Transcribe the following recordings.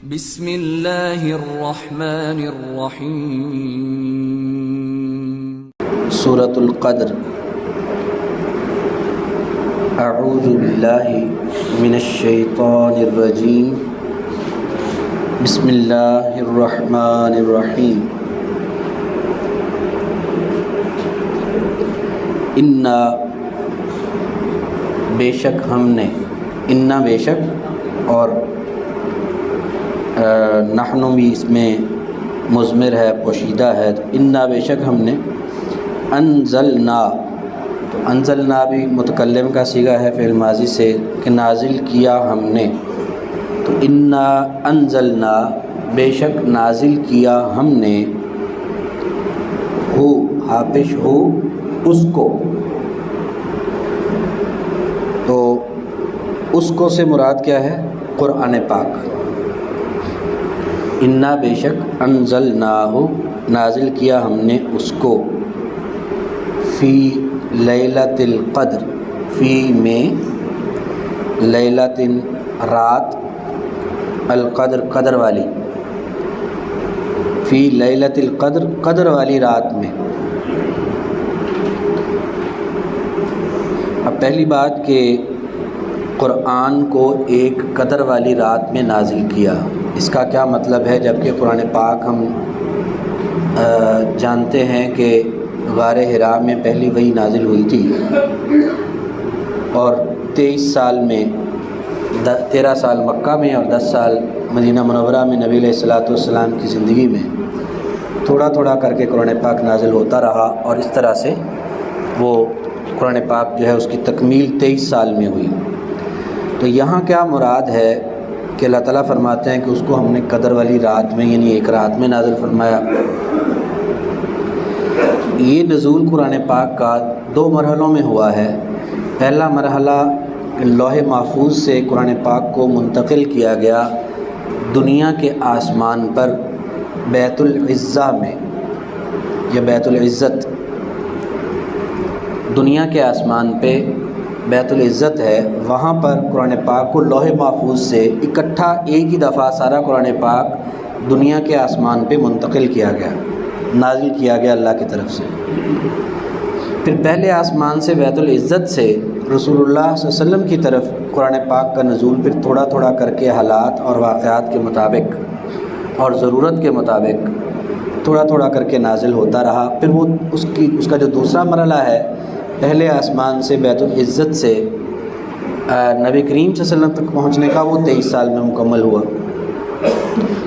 بسم اللہ الرحمن الرحیم۔ سورۃ القدر۔ اعوذ باللہ من الشیطان الرجیم، بسم اللہ الرحمن الرحیم۔ انا بے شک ہم نے، انا بے شک اور نحن بھی اس میں مضمر ہے، پوشیدہ ہے، تو انا بے شک ہم نے، انزلنا، تو انزلنا بھی متکلم کا صیغہ ہے فعل ماضی سے کہ نازل کیا ہم نے، تو انا انزلنا بے شک نازل کیا ہم نے، ہو حافظ ہو اس کو، تو اس کو سے مراد کیا ہے؟ قرآن پاک۔ انا بے شک انزلناہ نازل کیا ہم نے اس کو، فی لیلۃ القدر، فی میں لیلۃ رات، القدر قدر والی، فی لیلۃ القدر قدر والی رات میں۔ اب پہلی بات کہ قرآن کو ایک قدر والی رات میں نازل کیا، اس کا کیا مطلب ہے؟ جبکہ قرآن پاک ہم جانتے ہیں کہ غار حراء میں پہلی وحی نازل ہوئی تھی، اور 23 سال میں 13 سال مکہ میں اور 10 سال مدینہ منورہ میں نبی علیہ السلام کی زندگی میں تھوڑا تھوڑا کر کے قرآن پاک نازل ہوتا رہا، اور اس طرح سے وہ قرآن پاک جو ہے اس کی تکمیل 23 سال میں ہوئی۔ تو یہاں کیا مراد ہے کہ اللہ تعالیٰ فرماتے ہیں کہ اس کو ہم نے قدر والی رات میں، یعنی ایک رات میں نازل فرمایا۔ یہ نزول قرآن پاک کا 2 مرحلوں میں ہوا ہے۔ پہلا مرحلہ لوح محفوظ سے قرآن پاک کو منتقل کیا گیا دنیا کے آسمان پر، بیت العزہ میں، یا بیت العزت، دنیا کے آسمان پہ بیت العزت ہے، وہاں پر قرآن پاک کو لوح محفوظ سے اکٹھا ایک ہی دفعہ سارا قرآن پاک دنیا کے آسمان پہ منتقل کیا گیا، نازل کیا گیا اللہ کی طرف سے۔ پھر پہلے آسمان سے بیت العزت سے رسول اللہ صلی اللہ علیہ وسلم کی طرف قرآن پاک کا نزول پھر تھوڑا تھوڑا کر کے حالات اور واقعات کے مطابق اور ضرورت کے مطابق تھوڑا تھوڑا کر کے نازل ہوتا رہا۔ پھر وہ اس کا جو دوسرا مرحلہ ہے، پہلے آسمان سے بیت العزت سے نبی کریم صلی اللہ علیہ وسلم تک پہنچنے کا، وہ 23 سال میں مکمل ہوا۔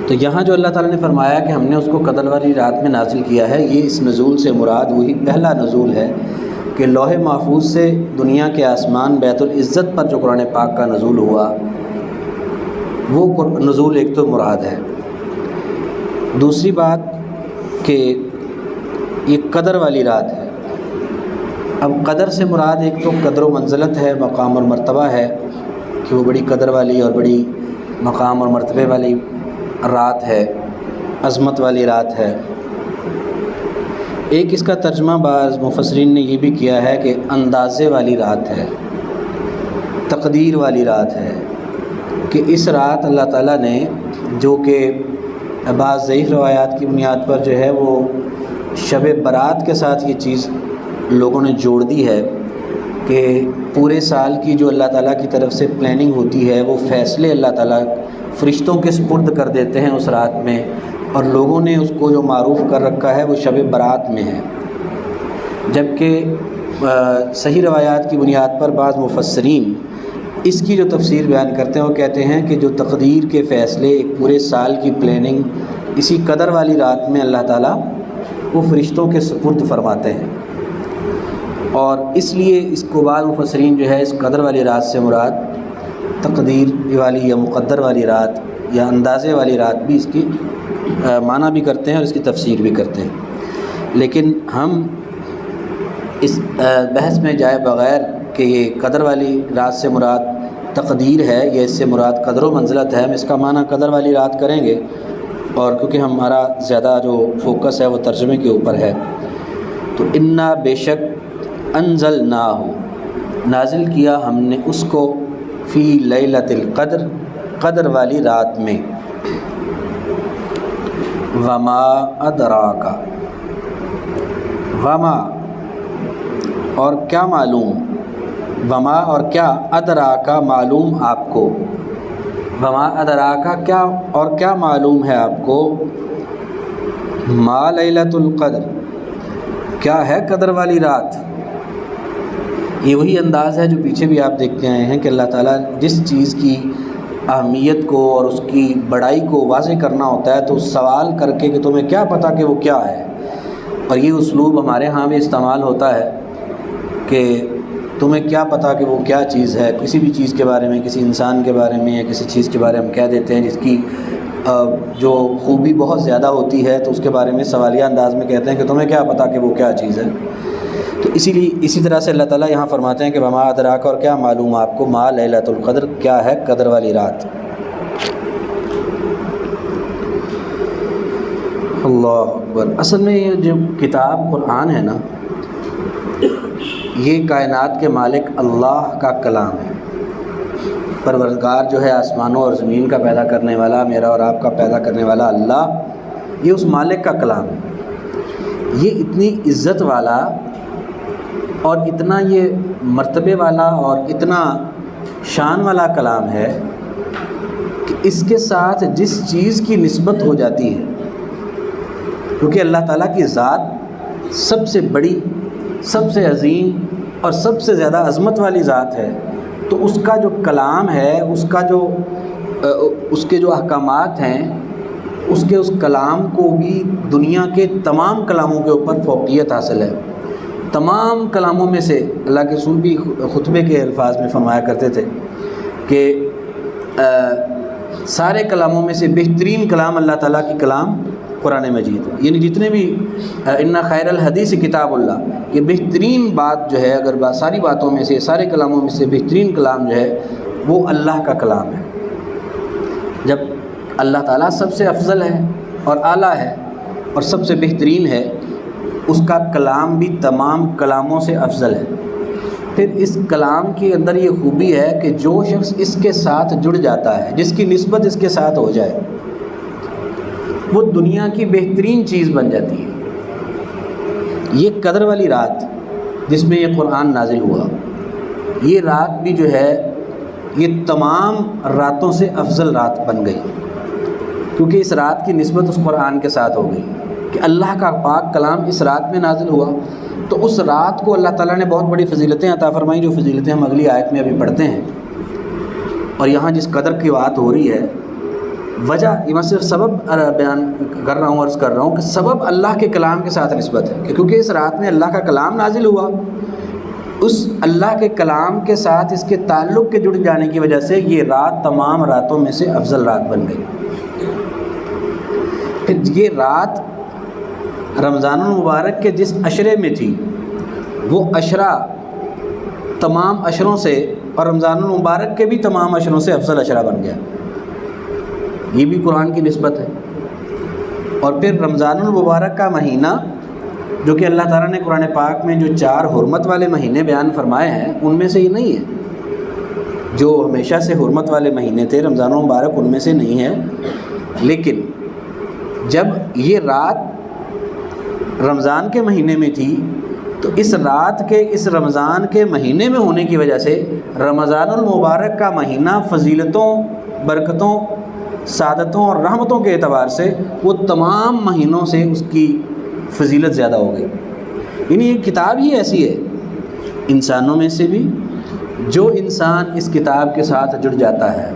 تو یہاں جو اللہ تعالیٰ نے فرمایا کہ ہم نے اس کو قدر والی رات میں نازل کیا ہے، یہ اس نزول سے مراد وہی پہلا نزول ہے کہ لوح محفوظ سے دنیا کے آسمان بیت العزت پر جو قرآن پاک کا نزول ہوا، وہ نزول ایک تو مراد ہے۔ دوسری بات کہ یہ قدر والی رات ہے۔ اب قدر سے مراد ایک تو قدر و منزلت ہے، مقام اور مرتبہ ہے کہ وہ بڑی قدر والی اور بڑی مقام اور مرتبے والی رات ہے، عظمت والی رات ہے۔ ایک اس کا ترجمہ بعض مفسرین نے یہ بھی کیا ہے کہ اندازے والی رات ہے، تقدیر والی رات ہے، کہ اس رات اللہ تعالیٰ نے، جو کہ بعض ضعیف روایات کی بنیاد پر جو ہے وہ شب برات کے ساتھ یہ چیز لوگوں نے جوڑ دی ہے کہ پورے سال کی جو اللہ تعالیٰ کی طرف سے پلاننگ ہوتی ہے، وہ فیصلے اللہ تعالیٰ فرشتوں کے سپرد کر دیتے ہیں اس رات میں، اور لوگوں نے اس کو جو معروف کر رکھا ہے وہ شب برات میں ہے۔ جبکہ صحیح روایات کی بنیاد پر بعض مفسرین اس کی جو تفسیر بیان کرتے ہیں، وہ کہتے ہیں کہ جو تقدیر کے فیصلے، ایک پورے سال کی پلاننگ اسی قدر والی رات میں اللہ تعالیٰ وہ فرشتوں کے سپرد فرماتے ہیں، اور اس لیے اس کو بعض مفسرین جو ہے اس قدر والی رات سے مراد تقدیر والی یا مقدر والی رات یا اندازے والی رات بھی اس کی معنی بھی کرتے ہیں اور اس کی تفسیر بھی کرتے ہیں۔ لیکن ہم اس بحث میں جائے بغیر کہ یہ قدر والی رات سے مراد تقدیر ہے یا اس سے مراد قدر و منزلت ہے، ہم اس کا معنی قدر والی رات کریں گے، اور کیونکہ ہمارا زیادہ جو فوکس ہے وہ ترجمے کے اوپر ہے، تو انا بے شک انزلناہ نازل کیا ہم نے اس کو، فی لیلۃ القدر قدر والی رات میں، وما ادراک، وما اور کیا معلوم، وما اور کیا، ادراکا معلوم آپ کو، وما ادراکا کیا اور کیا معلوم ہے آپ کو، ما لیلۃ القدر کیا ہے قدر والی رات۔ یہ وہی انداز ہے جو پیچھے بھی آپ دیکھتے آئے ہیں کہ اللہ تعالیٰ جس چیز کی اہمیت کو اور اس کی بڑائی کو واضح کرنا ہوتا ہے تو سوال کر کے کہ تمہیں کیا پتہ کہ وہ کیا ہے۔ اور یہ اسلوب ہمارے ہاں بھی استعمال ہوتا ہے کہ تمہیں کیا پتہ کہ وہ کیا چیز ہے۔ کسی بھی چیز کے بارے میں، کسی انسان کے بارے میں یا کسی چیز کے بارے میں ہم کہہ دیتے ہیں جس کی جو خوبی بہت زیادہ ہوتی ہے تو اس کے بارے میں سوالیہ انداز میں کہتے ہیں کہ تمہیں کیا پتہ کہ وہ کیا چیز ہے۔ تو اسی طرح سے اللہ تعالیٰ یہاں فرماتے ہیں کہ وما ادراک اور کیا معلوم آپ کو، ما لیلۃ القدر کیا ہے قدر والی رات۔ اللہ اکبر۔ اصل میں یہ جو کتاب قرآن ہے نا، یہ کائنات کے مالک اللہ کا کلام ہے۔ پروردگار جو ہے آسمانوں اور زمین کا پیدا کرنے والا، میرا اور آپ کا پیدا کرنے والا اللہ، یہ اس مالک کا کلام ہے۔ یہ اتنی عزت والا اور اتنا یہ مرتبے والا اور اتنا شان والا کلام ہے کہ اس کے ساتھ جس چیز کی نسبت ہو جاتی ہے، کیونکہ اللہ تعالیٰ کی ذات سب سے بڑی، سب سے عظیم اور سب سے زیادہ عظمت والی ذات ہے، تو اس کا جو کلام ہے، اس کے جو احکامات ہیں، اس کلام کو بھی دنیا کے تمام کلاموں کے اوپر فوقیت حاصل ہے۔ تمام کلاموں میں سے اللہ کے رسول بھی خطبے کے الفاظ میں فرمایا کرتے تھے کہ سارے کلاموں میں سے بہترین کلام اللہ تعالیٰ کی کلام قرآن مجید ہے۔ یعنی جتنے بھی ان خیر الحدیث کتاب اللہ، یہ بہترین بات جو ہے، اگر ساری باتوں میں سے، سارے کلاموں میں سے بہترین کلام جو ہے وہ اللہ کا کلام ہے۔ جب اللہ تعالیٰ سب سے افضل ہے اور اعلیٰ ہے اور سب سے بہترین ہے، اس کا کلام بھی تمام کلاموں سے افضل ہے۔ پھر اس کلام کے اندر یہ خوبی ہے کہ جو شخص اس کے ساتھ جڑ جاتا ہے، جس کی نسبت اس کے ساتھ ہو جائے، وہ دنیا کی بہترین چیز بن جاتی ہے۔ یہ قدر والی رات جس میں یہ قرآن نازل ہوا، یہ رات بھی جو ہے یہ تمام راتوں سے افضل رات بن گئی، کیونکہ اس رات کی نسبت اس قرآن کے ساتھ ہو گئی کہ اللہ کا پاک کلام اس رات میں نازل ہوا۔ تو اس رات کو اللہ تعالیٰ نے بہت بڑی فضیلتیں عطا فرمائیں، جو فضیلتیں ہم اگلی آیت میں ابھی پڑھتے ہیں۔ اور یہاں جس قدر کی بات ہو رہی ہے، وجہ یہ میں صرف سبب بیان کر رہا ہوں، عرض کر رہا ہوں کہ سبب اللہ کے کلام کے ساتھ نسبت ہے، کیونکہ اس رات میں اللہ کا کلام نازل ہوا، اس اللہ کے کلام کے ساتھ اس کے تعلق کے جڑ جانے کی وجہ سے یہ رات تمام راتوں میں سے افضل رات بن گئی۔ پھر یہ رات رمضان المبارک کے جس عشرے میں تھی، وہ عشرہ تمام عشروں سے اور رمضان المبارک کے بھی تمام عشروں سے افضل عشرہ بن گیا۔ یہ بھی قرآن کی نسبت ہے۔ اور پھر رمضان المبارک کا مہینہ، جو کہ اللہ تعالیٰ نے قرآن پاک میں جو 4 حرمت والے مہینے بیان فرمائے ہیں، ان میں سے یہ نہیں ہے۔ جو ہمیشہ سے حرمت والے مہینے تھے رمضان المبارک، ان میں سے نہیں ہے، لیکن جب یہ رات رمضان کے مہینے میں تھی تو اس رات کے اس رمضان کے مہینے میں ہونے کی وجہ سے رمضان المبارک کا مہینہ فضیلتوں، برکتوں، سعادتوں اور رحمتوں کے اعتبار سے وہ تمام مہینوں سے اس کی فضیلت زیادہ ہو گئی۔ یعنی یہ کتاب ہی ایسی ہے، انسانوں میں سے بھی جو انسان اس کتاب کے ساتھ جڑ جاتا ہے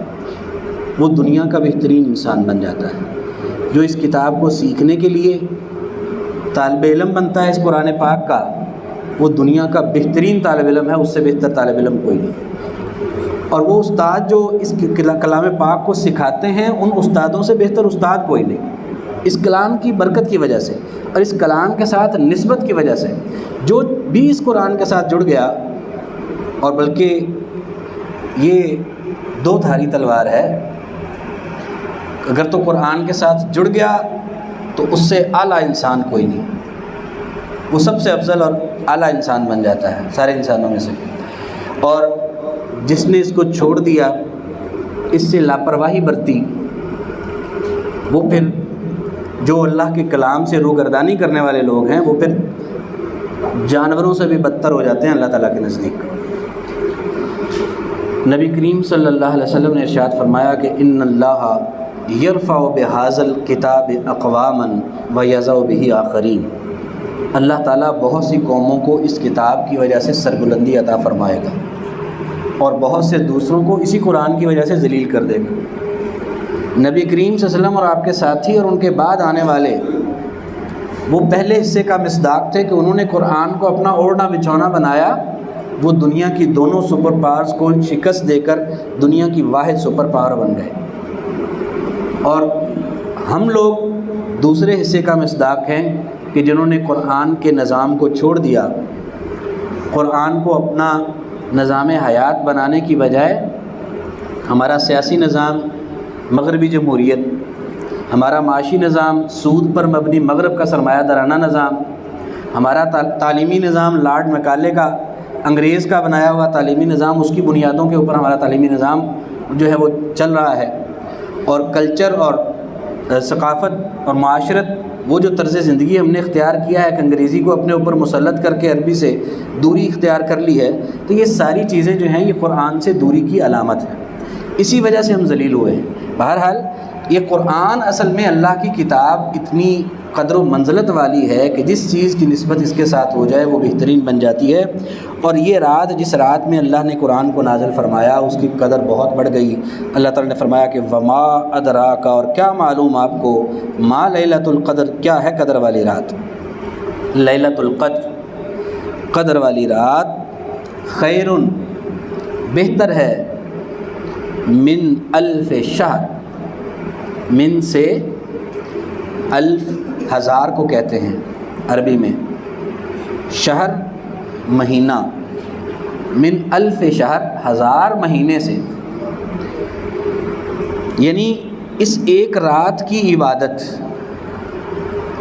وہ دنیا کا بہترین انسان بن جاتا ہے۔ جو اس کتاب کو سیکھنے کے لیے طالب علم بنتا ہے اس قرآن پاک کا، وہ دنیا کا بہترین طالب علم ہے، اس سے بہتر طالب علم کوئی نہیں۔ اور وہ استاد جو اس کلام پاک کو سکھاتے ہیں، ان استادوں سے بہتر استاد کوئی نہیں۔ اس کلام کی برکت کی وجہ سے اور اس کلام کے ساتھ نسبت کی وجہ سے جو بھی اس قرآن کے ساتھ جڑ گیا، اور بلکہ یہ 2 دھاری تلوار ہے، اگر تو قرآن کے ساتھ جڑ گیا تو اس سے اعلیٰ انسان کوئی نہیں، وہ سب سے افضل اور اعلیٰ انسان بن جاتا ہے سارے انسانوں میں سے۔ اور جس نے اس کو چھوڑ دیا، اس سے لاپرواہی برتی، وہ پھر جو اللہ کے کلام سے روگردانی کرنے والے لوگ ہیں وہ پھر جانوروں سے بھی بدتر ہو جاتے ہیں اللہ تعالیٰ کے نزدیک۔ نبی کریم صلی اللہ علیہ وسلم نے ارشاد فرمایا کہ ان اللہ یرفع بہذا الکتاب اقواما ویضع بہ آخرین، اللہ تعالیٰ بہت سی قوموں کو اس کتاب کی وجہ سے سربلندی عطا فرمائے گا اور بہت سے دوسروں کو اسی قرآن کی وجہ سے ذلیل کر دے گا۔ نبی کریم صلی اللہ علیہ وسلم اور آپ کے ساتھی اور ان کے بعد آنے والے وہ پہلے حصے کا مصداق تھے کہ انہوں نے قرآن کو اپنا اوڑھنا بچھونا بنایا، وہ دنیا کی دونوں سپر پاورز کو شکست دے کر دنیا کی واحد سپر پاور بن گئے، اور ہم لوگ دوسرے حصے کا مصداق ہیں کہ جنہوں نے قرآن کے نظام کو چھوڑ دیا، قرآن کو اپنا نظام حیات بنانے کی بجائے ہمارا سیاسی نظام مغربی جمہوریت، ہمارا معاشی نظام سود پر مبنی مغرب کا سرمایہ دارانہ نظام، ہمارا تعلیمی نظام لارڈ میکالے کا انگریز کا بنایا ہوا تعلیمی نظام، اس کی بنیادوں کے اوپر ہمارا تعلیمی نظام جو ہے وہ چل رہا ہے، اور کلچر اور ثقافت اور معاشرت وہ جو طرز زندگی ہم نے اختیار کیا ہے کہ انگریزی کو اپنے اوپر مسلط کر کے عربی سے دوری اختیار کر لی ہے، تو یہ ساری چیزیں جو ہیں یہ قرآن سے دوری کی علامت ہے، اسی وجہ سے ہم ذلیل ہوئے ہیں۔ بہرحال یہ قرآن اصل میں اللہ کی کتاب اتنی قدر و منزلت والی ہے کہ جس چیز کی نسبت اس کے ساتھ ہو جائے وہ بہترین بن جاتی ہے، اور یہ رات جس رات میں اللہ نے قرآن کو نازل فرمایا اس کی قدر بہت بڑھ گئی۔ اللہ تعالیٰ نے فرمایا کہ وما ادراک، اور کیا معلوم آپ کو، ما لیلۃ القدر، کیا ہے قدر والی رات۔ لیلۃ القدر، قدر والی رات، خیر، بہتر ہے، من الف شہر، من سے الف ہزار کو کہتے ہیں عربی میں، شہر مہینہ، من الف شہر ہزار مہینے سے، یعنی اس ایک رات کی عبادت،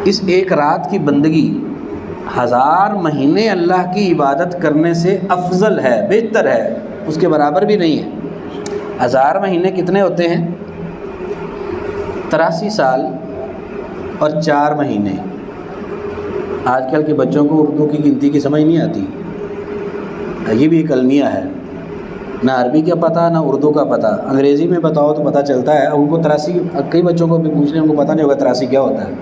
اس ایک رات کی بندگی ہزار مہینے اللہ کی عبادت کرنے سے افضل ہے، بہتر ہے، اس کے برابر بھی نہیں ہے۔ ہزار مہینے کتنے ہوتے ہیں؟ 83 سال اور 4 مہینے۔ آج کل کے بچوں کو اردو کی گنتی کی سمجھ نہیں آتی، یہ بھی ایک المیہ ہے، نہ عربی کا پتہ نہ اردو کا پتہ، انگریزی میں بتاؤ تو پتہ چلتا ہے، ان کو 83، کئی بچوں کو بھی پوچھ لیں ان کو پتہ نہیں ہوگا 83 کیا ہوتا ہے،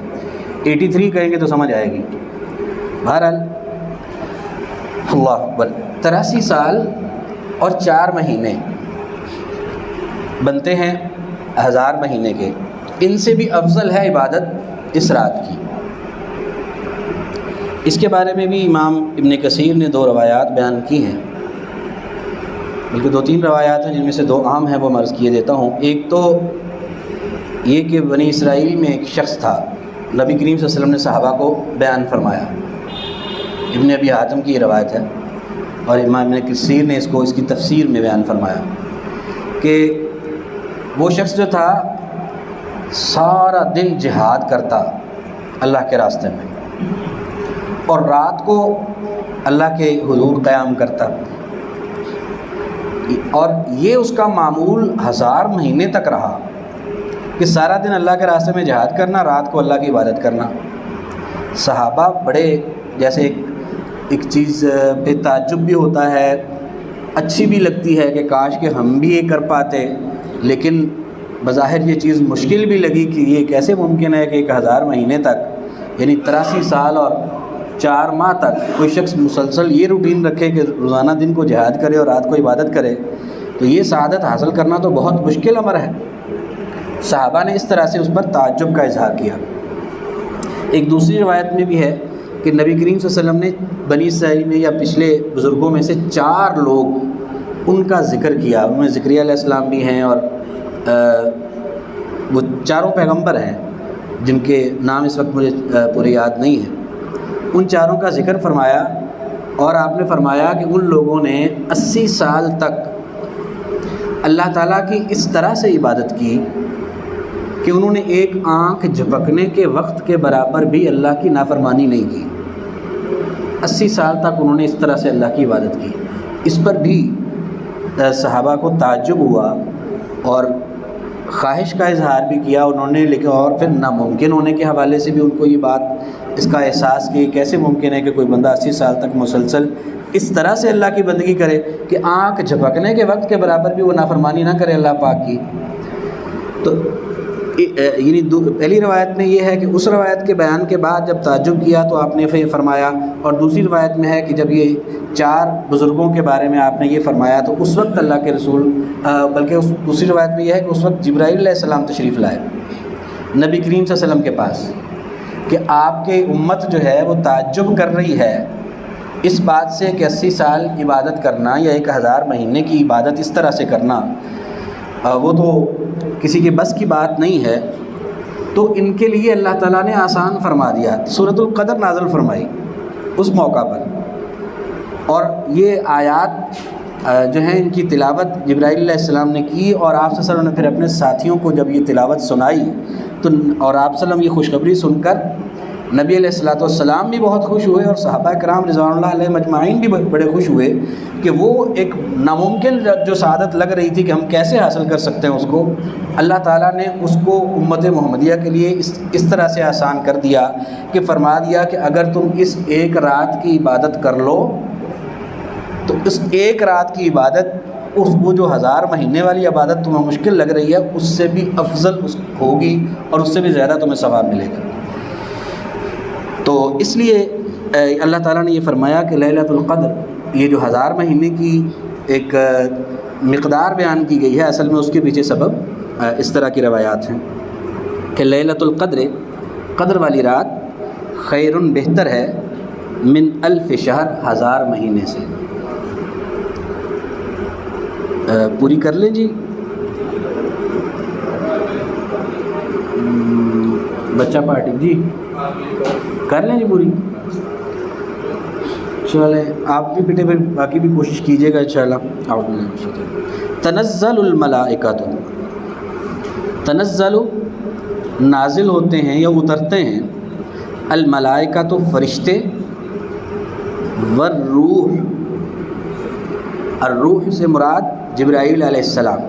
83 کہیں گے تو سمجھ آئے گی۔ بہرحال اللہ اکبر، 83 سال اور 4 مہینے بنتے ہیں ہزار مہینے کے، ان سے بھی افضل ہے عبادت اس رات کی۔ اس کے بارے میں بھی امام ابن کثیر نے 2 روایات بیان کی ہیں، بلکہ 2-3 روایات ہیں جن میں سے 2 عام ہیں، وہ مرض کیے دیتا ہوں۔ ایک تو یہ کہ بنی اسرائیل میں ایک شخص تھا، نبی کریم صلی اللہ علیہ وسلم نے صحابہ کو بیان فرمایا، ابن ابی حاتم کی یہ روایت ہے، اور امام ابن کثیر نے اس کو اس کی تفسیر میں بیان فرمایا کہ وہ شخص جو تھا سارا دن جہاد کرتا اللہ کے راستے میں، اور رات کو اللہ کے حضور قیام کرتا، اور یہ اس کا معمول 1000 مہینے تک رہا کہ سارا دن اللہ کے راستے میں جہاد کرنا، رات کو اللہ کی عبادت کرنا۔ صحابہ بڑے، جیسے ایک چیز پہ تعجب بھی ہوتا ہے، اچھی بھی لگتی ہے کہ کاش کہ ہم بھی یہ کر پاتے، لیکن بظاہر یہ چیز مشکل بھی لگی کہ یہ کیسے ممکن ہے کہ 1000 مہینے تک، یعنی 83 سال اور 4 ماہ تک کوئی شخص مسلسل یہ روٹین رکھے کہ روزانہ دن کو جہاد کرے اور رات کو عبادت کرے، تو یہ سعادت حاصل کرنا تو بہت مشکل امر ہے۔ صحابہ نے اس طرح سے اس پر تعجب کا اظہار کیا۔ ایک دوسری روایت میں بھی ہے کہ نبی کریم صلی اللہ علیہ وسلم نے بنی اسرائیل میں یا پچھلے بزرگوں میں سے 4 لوگ ان کا ذکر کیا، ان میں زکریا علیہ السلام بھی ہیں، اور وہ 4 پیغمبر ہیں جن کے نام اس وقت مجھے پورے یاد نہیں ہیں، ان 4 کا ذکر فرمایا، اور آپ نے فرمایا کہ ان لوگوں نے 80 سال تک اللہ تعالیٰ کی اس طرح سے عبادت کی کہ انہوں نے ایک آنکھ جھپکنے کے وقت کے برابر بھی اللہ کی نافرمانی نہیں کی۔ 80 سال تک انہوں نے اس طرح سے اللہ کی عبادت کی۔ اس پر بھی صحابہ کو تعجب ہوا، اور خواہش کا اظہار بھی کیا انہوں نے، لیکن اور پھر ناممکن ہونے کے حوالے سے بھی ان کو یہ بات اس کا احساس کہ کیسے ممکن ہے کہ کوئی بندہ 80 سال تک مسلسل اس طرح سے اللہ کی بندگی کرے کہ آنکھ جھپکنے کے وقت کے برابر بھی وہ نافرمانی نہ کرے اللہ پاک کی۔ تو یعنی پہلی روایت میں یہ ہے کہ اس روایت کے بیان کے بعد جب تعجب کیا تو آپ نے فرمایا، اور دوسری روایت میں ہے کہ جب یہ 4 بزرگوں کے بارے میں آپ نے یہ فرمایا تو اس وقت اللہ کے رسول بلکہ اس دوسری روایت میں یہ ہے کہ اس وقت جبرائیل علیہ السلام تشریف لائے نبی کریم صلی اللہ علیہ وسلم کے پاس کہ آپ کے امت جو ہے وہ تعجب کر رہی ہے اس بات سے کہ 80 سال عبادت کرنا یا 1000 مہینے کی عبادت اس طرح سے کرنا وہ تو کسی کے بس کی بات نہیں ہے۔ تو ان کے لیے اللہ تعالیٰ نے آسان فرما دیا، سورۃ القدر نازل فرمائی اس موقع پر، اور یہ آیات جو ہیں ان کی تلاوت جبرائیل علیہ السلام نے کی، اور آپ صلی اللہ علیہ وسلم نے پھر اپنے ساتھیوں کو جب یہ تلاوت سنائی تو اور آپ صلی اللہ علیہ وسلم یہ خوشخبری سن کر نبی علیہ الصلوۃ والسلام بھی بہت خوش ہوئے، اور صحابہ کرام رضوان اللہ علیہ مجمعین بھی بڑے خوش ہوئے کہ وہ ایک ناممکن جو سعادت لگ رہی تھی کہ ہم کیسے حاصل کر سکتے ہیں اس کو، اللہ تعالیٰ نے اس کو امت محمدیہ کے لیے اس طرح سے آسان کر دیا کہ فرما دیا کہ اگر تم اس ایک رات کی عبادت کر لو تو اس ایک رات کی عبادت وہ جو 1000 مہینے والی عبادت تمہیں مشکل لگ رہی ہے اس سے بھی افضل ہوگی اور اس سے بھی زیادہ تمہیں ثواب ملے گا۔ تو اس لیے اللہ تعالیٰ نے یہ فرمایا کہ لیلۃ القدر یہ جو 1000 مہینے کی ایک مقدار بیان کی گئی ہے، اصل میں اس کے پیچھے سبب اس طرح کی روایات ہیں کہ لیلۃ القدر قدر والی رات خیر بہتر ہے من 1000 شہر 1000 مہینے سے۔ پوری کر لیں جی، بچہ پارٹی جی کر لیں جی پوری، چلیں آپ بھی بیٹے پھر باقی بھی کوشش کیجیے گا انشاءاللہ۔ تنزل الملائکۃ، تنزل نازل ہوتے ہیں یا اترتے ہیں، الملائکۃ فرشتے، والروح، الروح سے مراد جبرائیل علیہ السلام،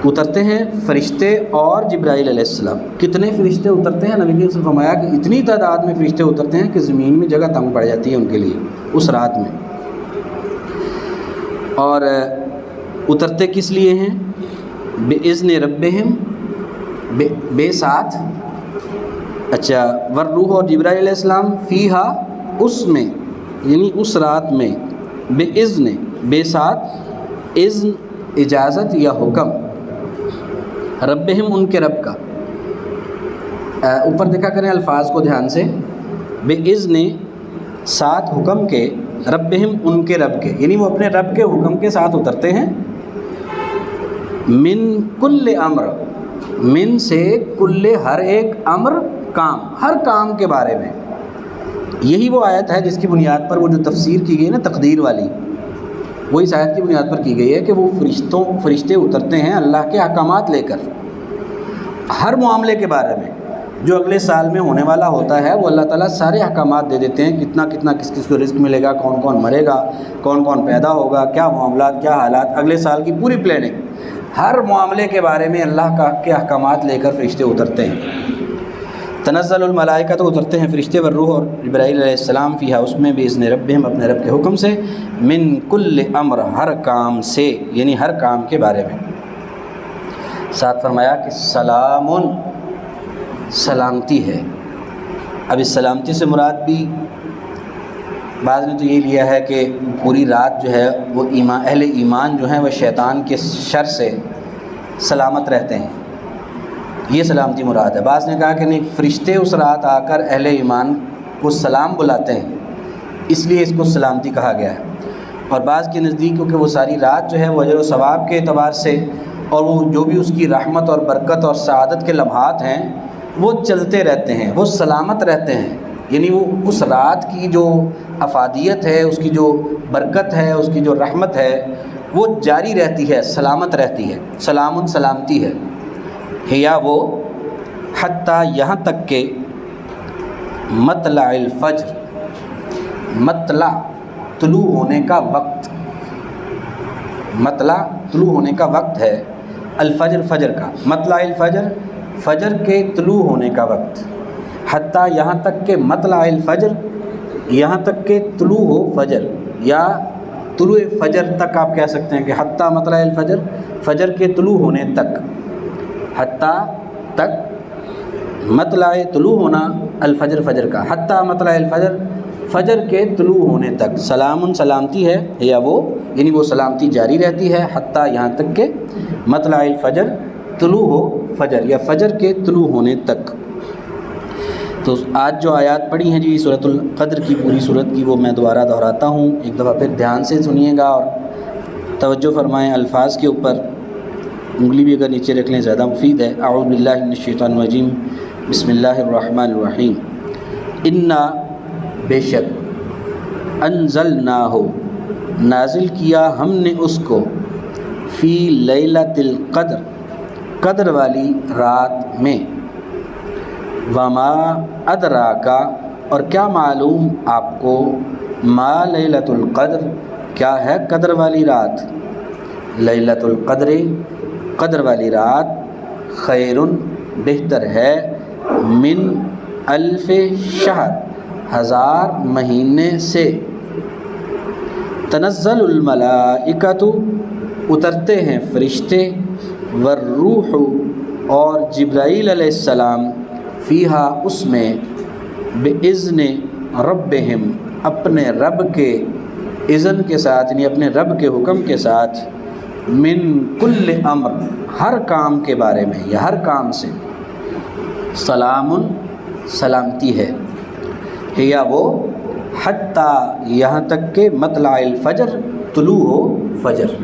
اترتے ہیں فرشتے اور جبرائیل علیہ السلام۔ کتنے فرشتے اترتے ہیں؟ نبی نے فرمایا کہ اتنی تعداد میں فرشتے اترتے ہیں کہ زمین میں جگہ تنگ پڑ جاتی ہے ان کے لیے اس رات میں۔ اور اترتے کس لیے ہیں؟ بِإِذْنِ رَبِّهِمْ، بے ساتھ، اچھا، والروح اور جبرائیل علیہ السلام، فیہا، اس میں، یعنی اس رات میں، بِإِذْنِ، بے ساتھ، اذن اجازت یا حکم، ربہم ان کے رب کا، اوپر دیکھا کریں الفاظ کو دھیان سے، بِإِذْنِ ساتھ حکم کے، ربہم ان کے رب کے، یعنی وہ اپنے رب کے حکم کے ساتھ اترتے ہیں، من کل امر، من سے کل ہر ایک، امر کام، ہر کام کے بارے میں۔ یہی وہ آیت ہے جس کی بنیاد پر وہ جو تفسیر کی گئی نا تقدیر والی، وہ اس آیت کی بنیاد پر کی گئی ہے کہ وہ فرشتے اترتے ہیں اللہ کے احکامات لے کر، ہر معاملے کے بارے میں جو اگلے سال میں ہونے والا ہوتا ہے وہ اللہ تعالیٰ سارے احکامات دے دیتے ہیں، کتنا کتنا کس کس کو رزق ملے گا، کون کون مرے گا، کون کون پیدا ہوگا، کیا معاملات، کیا حالات، اگلے سال کی پوری پلاننگ، ہر معاملے کے بارے میں اللہ کے احکامات لے کر فرشتے اترتے ہیں۔ تنزل الملائکہ، تو اترتے ہیں فرشتے، والروح اور جبرائیل علیہ السلام، فیہا اس میں، بِإِذْنِ ربہم اپنے رب کے حکم سے، من کل امر ہر کام سے، یعنی ہر کام کے بارے میں۔ ساتھ فرمایا کہ سلام، سلامتی ہے۔ اب اس سلامتی سے مراد بھی بعض نے تو یہ لیا ہے کہ پوری رات جو ہے وہ اہل ایمان جو ہیں وہ شیطان کے شر سے سلامت رہتے ہیں، یہ سلامتی مراد ہے۔ بعض نے کہا کہ نہیں، فرشتے اس رات آ کر اہل ایمان کو سلام بلاتے ہیں، اس لیے اس کو سلامتی کہا گیا ہے۔ اور بعض کے نزدیک کیونکہ وہ ساری رات جو ہے وہ اجر و ثواب کے اعتبار سے، اور وہ جو بھی اس کی رحمت اور برکت اور سعادت کے لمحات ہیں وہ چلتے رہتے ہیں، وہ سلامت رہتے ہیں، یعنی وہ اس رات کی جو افادیت ہے، اس کی جو برکت ہے، اس کی جو رحمت ہے وہ جاری رہتی ہے، سلامت رہتی ہے، سلام سلامتی ہے۔ یا وہ حتیٰ یہاں تک کہ مطلع الفجر، مطلع طلوع ہونے کا وقت، مطلع طلوع ہونے کا وقت ہے، الفجر فجر کا، مطلع الفجر فجر کے طلوع ہونے کا وقت، حتیٰ یہاں تک کہ مطلع الفجر یہاں تک کہ طلوع ہو فجر، یا طلوع فجر تک آپ کہہ سکتے ہیں کہ حتیٰ مطلع الفجر فجر کے طلوع ہونے تک، حتیٰ تک مطلع طلوع ہونا الفجر فجر کا، حتیٰ مطلع الفجر فجر کے طلوع ہونے تک سلام سلامتی ہے، یا وہ یعنی وہ سلامتی جاری رہتی ہے حتیٰ یہاں تک کہ مطلع الفجر طلوع ہو فجر، یا فجر کے طلوع ہونے تک۔ تو آج جو آیات پڑھی ہیں جی سورۃ القدر کی پوری صورت کی، وہ میں دوبارہ دہراتا ہوں، ایک دفعہ پھر دھیان سے سنیے گا اور توجہ فرمائیں الفاظ کے اوپر، انگلی بھی اگر نیچے رکھ لیں زیادہ مفید ہے۔ اعوذ باللہ من الشیطان الرجیم، بسم اللہ الرحمن الرحیم۔ انا بے شک، انزلناہ نازل کیا ہم نے اس کو، فی لیلۃ القدر قدر والی رات میں، وما ادراکا اور کیا معلوم آپ کو، ما لیلۃ القدر کیا ہے قدر والی رات، لیلۃ القدر قدر والی رات، خیر بہتر ہے، من الف شہر 1000 مہینے سے، تنزل الملائکۃ اترتے ہیں فرشتے، والروح اور جبرائیل علیہ السلام، فیہا اس میں، باذن ربہم اپنے رب کے اذن کے ساتھ، یعنی اپنے رب کے حکم کے ساتھ، من کل امر ہر کام کے بارے میں یا ہر کام سے، سلام سلامتی ہے، یا وہ حتیٰ یہاں تک کہ مطلع الفجر طلوع ہو فجر۔